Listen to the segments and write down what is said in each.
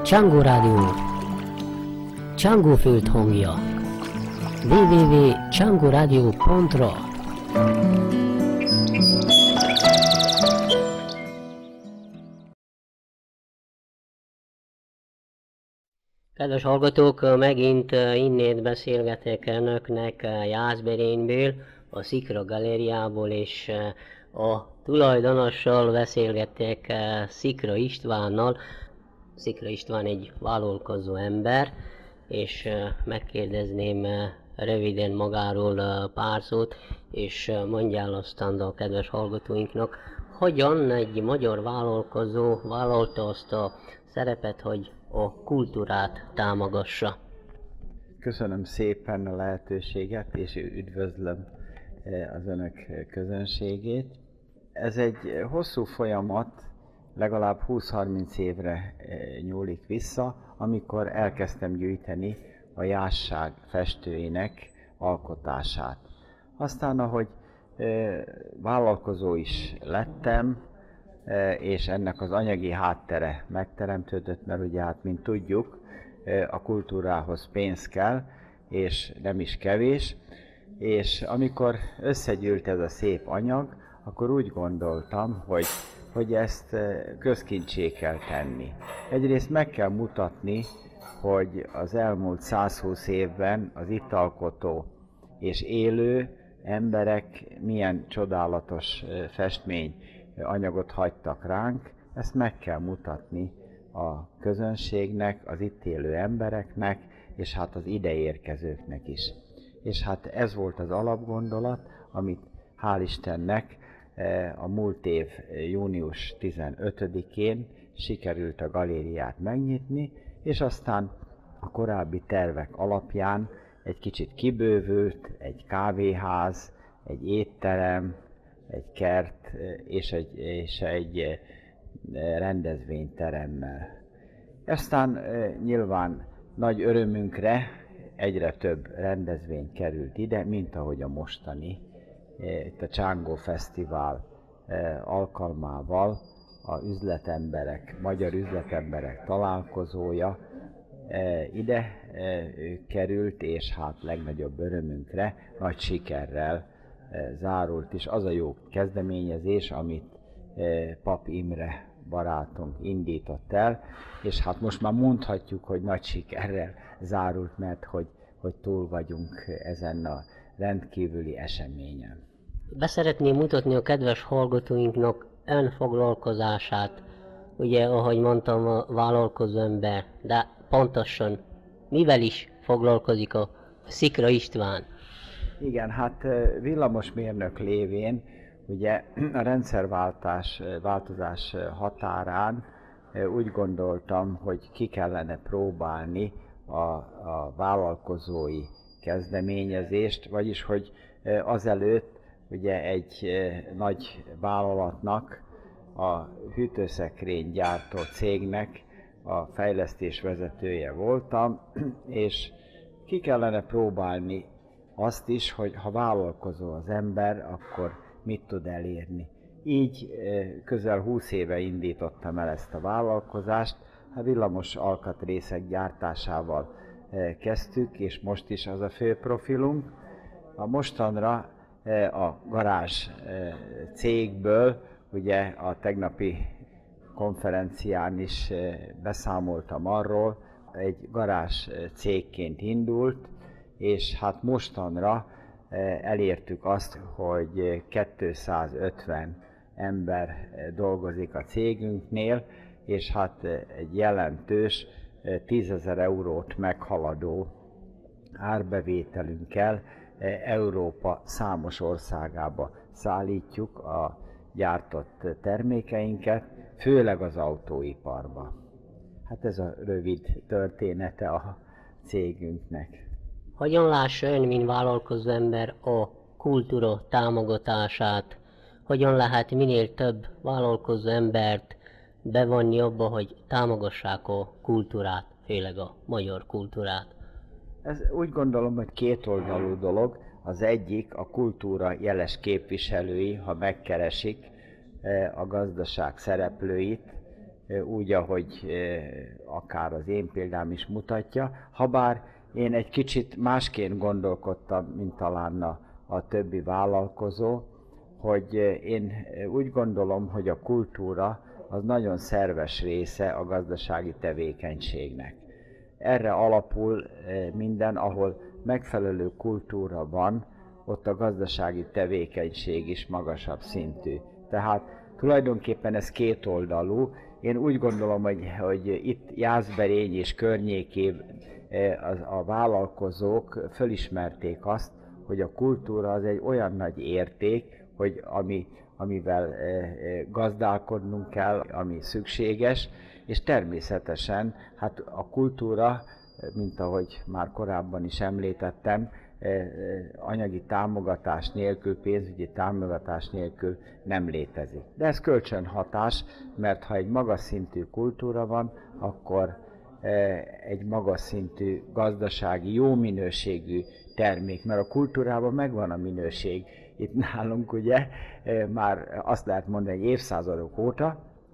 Csángó Rádió, Csángóföld hangja, www.csangoradio.ra. Kedves hallgatók, megint innét beszélgetek önöknek Jászberényből, a Szikra galériából, és a tulajdonossal beszélgetek, Szikra Istvánnal. Szikra István egy vállalkozó ember, és megkérdezném röviden magáról pár szót, és mondjál aztán a kedves hallgatóinknak, hogyan egy magyar vállalkozó vállalta azt a szerepet, hogy a kultúrát támogassa. Köszönöm szépen a lehetőséget, és üdvözlöm az önök közönségét. Ez egy hosszú folyamat, legalább 20-30 évre nyúlik vissza, amikor elkezdtem gyűjteni a Jászság festőinek alkotását. Aztán, ahogy vállalkozó is lettem, és ennek az anyagi háttere megteremtődött, mert ugye hát, mint tudjuk, a kultúrához pénz kell, és nem is kevés, és amikor összegyűlt ez a szép anyag, akkor úgy gondoltam, hogy ezt közkincsé kell tenni. Egyrészt meg kell mutatni, hogy az elmúlt 120 évben az itt alkotó és élő emberek milyen csodálatos festményanyagot hagytak ránk. Ezt meg kell mutatni a közönségnek, az itt élő embereknek, és hát az ide érkezőknek is. És hát ez volt az alapgondolat, amit hál' Istennek a múlt év június 15-én sikerült a galériát megnyitni, és aztán a korábbi tervek alapján egy kicsit kibővült, egy kávéház, egy étterem, egy kert és egy rendezvényteremmel. Aztán nyilván nagy örömünkre egyre több rendezvény került ide, mint ahogy a mostani, itt a Csángó Fesztivál alkalmával a üzletemberek, magyar üzletemberek találkozója ide került, és hát legnagyobb örömünkre nagy sikerrel zárult is az a jó kezdeményezés, amit Pap Imre barátunk indított el, és hát most már mondhatjuk, hogy nagy sikerrel zárult, mert hogy túl vagyunk ezen a rendkívüli eseményen. Beszeretném mutatni a kedves hallgatóinknak önfoglalkozását, ugye, ahogy mondtam, a vállalkozó ember, de pontosan mivel is foglalkozik a Szikra István? Igen, hát villamosmérnök lévén, ugye a rendszerváltozás határán úgy gondoltam, hogy ki kellene próbálni a vállalkozói kezdeményezést, vagyis hogy azelőtt ugye egy nagy vállalatnak, a hűtőszekrény gyártó cégnek a fejlesztés vezetője voltam, és ki kellene próbálni azt is, hogy ha vállalkozó az ember, akkor mit tud elérni. Így közel 20 éve indítottam el ezt a vállalkozást, a villamos alkatrészek gyártásával kezdtük, és most is az a fő profilunk. A mostanra a garázs cégből, ugye a tegnapi konferencián is beszámoltam arról, egy garázs cégként indult, és hát mostanra elértük azt, hogy 250 ember dolgozik a cégünknél, és hát egy jelentős 10 000 eurót meghaladó árbevételünkkel Európa számos országába szállítjuk a gyártott termékeinket, főleg az autóiparba. Hát ez a rövid története a cégünknek. Hogyan lássa ön, mint vállalkozó ember, a kultúra támogatását? Hogyan lehet minél több vállalkozó embert bevonni abba, hogy támogassák a kultúrát, főleg a magyar kultúrát? Ez úgy gondolom, hogy kétoldalú dolog. Az egyik a kultúra jeles képviselői, ha megkeresik a gazdaság szereplőit, úgy, ahogy akár az én példám is mutatja, habár én egy kicsit másként gondolkodtam, mint talán a többi vállalkozó, hogy én úgy gondolom, hogy a kultúra az nagyon szerves része a gazdasági tevékenységnek. Erre alapul minden, ahol megfelelő kultúra van, ott a gazdasági tevékenység is magasabb szintű. Tehát tulajdonképpen ez kétoldalú. Én úgy gondolom, hogy itt Jászberény és környékén a vállalkozók fölismerték azt, hogy a kultúra az egy olyan nagy érték, hogy amivel gazdálkodnunk kell, ami szükséges, és természetesen hát a kultúra, mint ahogy már korábban is említettem, anyagi támogatás nélkül, pénzügyi támogatás nélkül nem létezik. De ez kölcsönhatás, mert ha egy magas szintű kultúra van, akkor egy magas szintű gazdasági, jó minőségű termék, mert a kultúrában megvan a minőség. Itt nálunk ugye már azt lehet mondani, hogy évszázadok óta,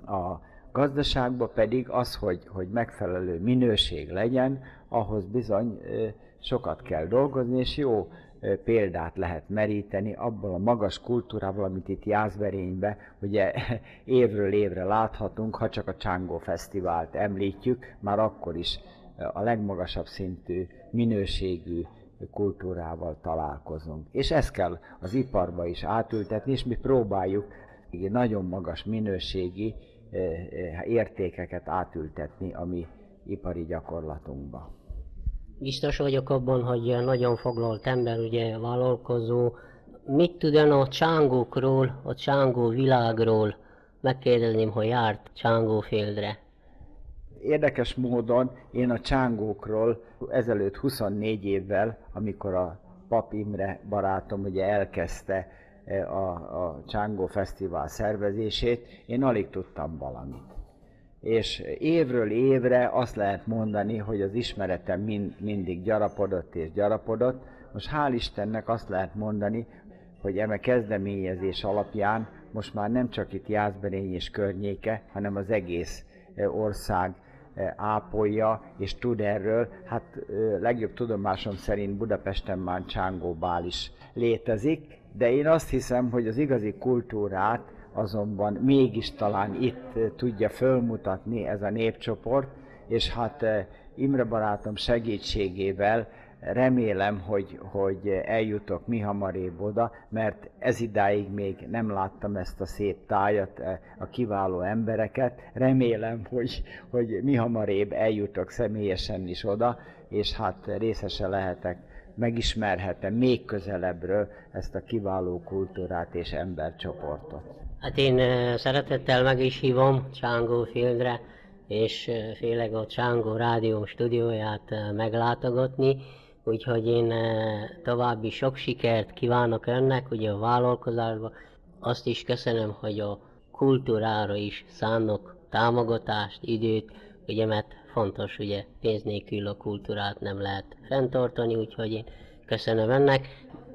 a gazdaságban pedig az, hogy megfelelő minőség legyen, ahhoz bizony sokat kell dolgozni, és jó példát lehet meríteni abból a magas kultúrából, amit itt Jászberényben ugye évről évre láthatunk, ha csak a Csángó Fesztivált említjük, már akkor is a legmagasabb szintű minőségű kultúrával találkozunk. És ezt kell az iparba is átültetni, és mi próbáljuk nagyon magas minőségi értékeket átültetni a mi ipari gyakorlatunkba. Biztos vagyok abban, hogy nagyon foglalt ember, ugye vállalkozó. Mit tud ön a csángókról, a csángó világról? Megkérdezném, hogy járt Csángóföldre. Érdekes módon én a csángókról ezelőtt 24 évvel, amikor a Pap Imre barátom ugye elkezdte a Csángó Fesztivál szervezését, én alig tudtam valamit. És évről évre azt lehet mondani, hogy az ismeretem mindig gyarapodott és gyarapodott. Most hál' Istennek azt lehet mondani, hogy eme kezdeményezés alapján most már nem csak itt Jászberény és környéke, hanem az egész ország ápolja és tud erről. Hát legjobb tudomásom szerint Budapesten már csángóbál is létezik, de én azt hiszem, hogy az igazi kultúrát azonban mégis talán itt tudja fölmutatni ez a népcsoport, és hát Imre barátom segítségével remélem, hogy eljutok mihamarébb oda, mert ezidáig még nem láttam ezt a szép tájat, a kiváló embereket. Remélem, hogy mihamarébb eljutok személyesen is oda, és hát részese lehetek, megismerhetem még közelebbről ezt a kiváló kultúrát és embercsoportot. Hát én szeretettel meg is hívom Csángóföldre, és főleg a Csángó Rádió stúdióját meglátogatni, úgyhogy én további sok sikert kívánok önnek, ugye a vállalkozásban. Azt is köszönöm, hogy a kultúrára is szánnak támogatást, időt, ugye, mert fontos, ugye pénz nélkül a kultúrát nem lehet fenntartani, úgyhogy én köszönöm önnek.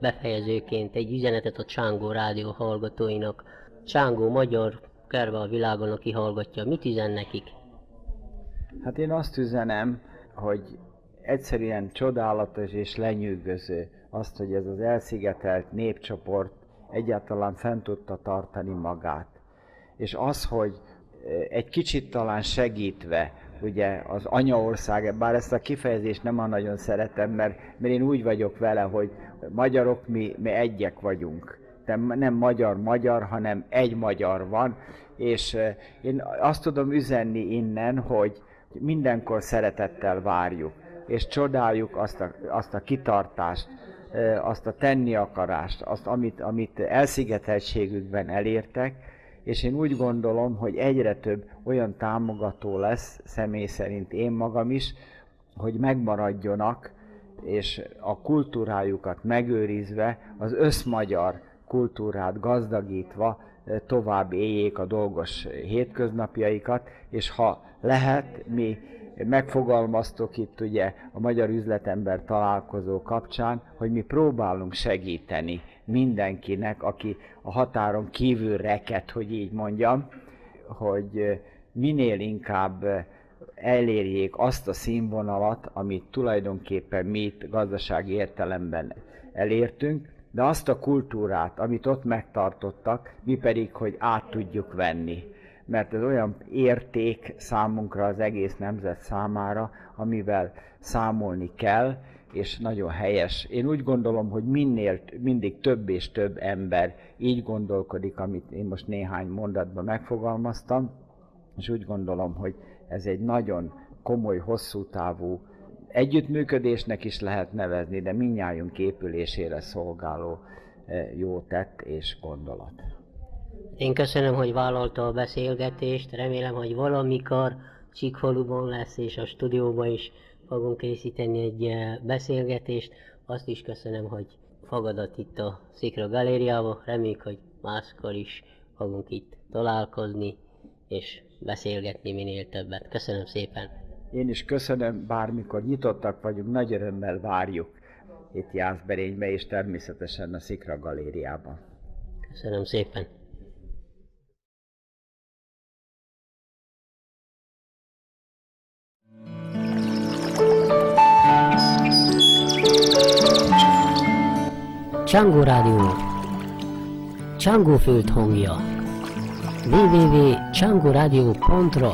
Befejezőként egy üzenetet a Csángó Rádió hallgatóinak. Csángó magyar kerve a világon, aki hallgatja, mit üzen nekik? Hát én azt üzenem, hogy egyszerűen csodálatos és lenyűgöző azt, hogy ez az elszigetelt népcsoport egyáltalán fent tudta tartani magát. És az, hogy egy kicsit talán segítve, ugye az anyaország, bár ezt a kifejezést nem nagyon szeretem, mert én úgy vagyok vele, hogy magyarok mi egyek vagyunk. De nem magyar, hanem egy magyar van, és én azt tudom üzenni innen, hogy mindenkor szeretettel várjuk, és csodáljuk azt a kitartást, azt a tenni akarást, azt, amit elszigeteltségükben elértek, és én úgy gondolom, hogy egyre több olyan támogató lesz, személy szerint én magam is, hogy megmaradjonak, és a kultúrájukat megőrizve, az összmagyar kultúrát gazdagítva tovább éljék a dolgos hétköznapjaikat, és ha lehet, mi megfogalmaztuk itt ugye a Magyar Üzletember Találkozó kapcsán, hogy mi próbálunk segíteni mindenkinek, aki a határon kívül reked, hogy így mondjam, hogy minél inkább elérjék azt a színvonalat, amit tulajdonképpen mi itt gazdasági értelemben elértünk, de azt a kultúrát, amit ott megtartottak, mi pedig, hogy át tudjuk venni. Mert ez olyan érték számunkra, az egész nemzet számára, amivel számolni kell, és nagyon helyes. Én úgy gondolom, hogy mindig több és több ember így gondolkodik, amit én most néhány mondatban megfogalmaztam, és úgy gondolom, hogy ez egy nagyon komoly, hosszú távú együttműködésnek is lehet nevezni, de mindnyájunk épülésére szolgáló jó tett és gondolat. Én köszönöm, hogy vállalta a beszélgetést, remélem, hogy valamikor Csíkfaluban lesz, és a stúdióban is fogunk készíteni egy beszélgetést. Azt is köszönöm, hogy fogadott itt a Szikra Galériába, reméljük, hogy máskor is fogunk itt találkozni, és beszélgetni minél többet. Köszönöm szépen! Én is köszönöm, bármikor nyitottak vagyunk, nagy örömmel várjuk itt Jászberénybe, és természetesen a Szikra Galériában. Köszönöm szépen! Csángó Rádió, Csángóföld hangja, www.csangoradio.ro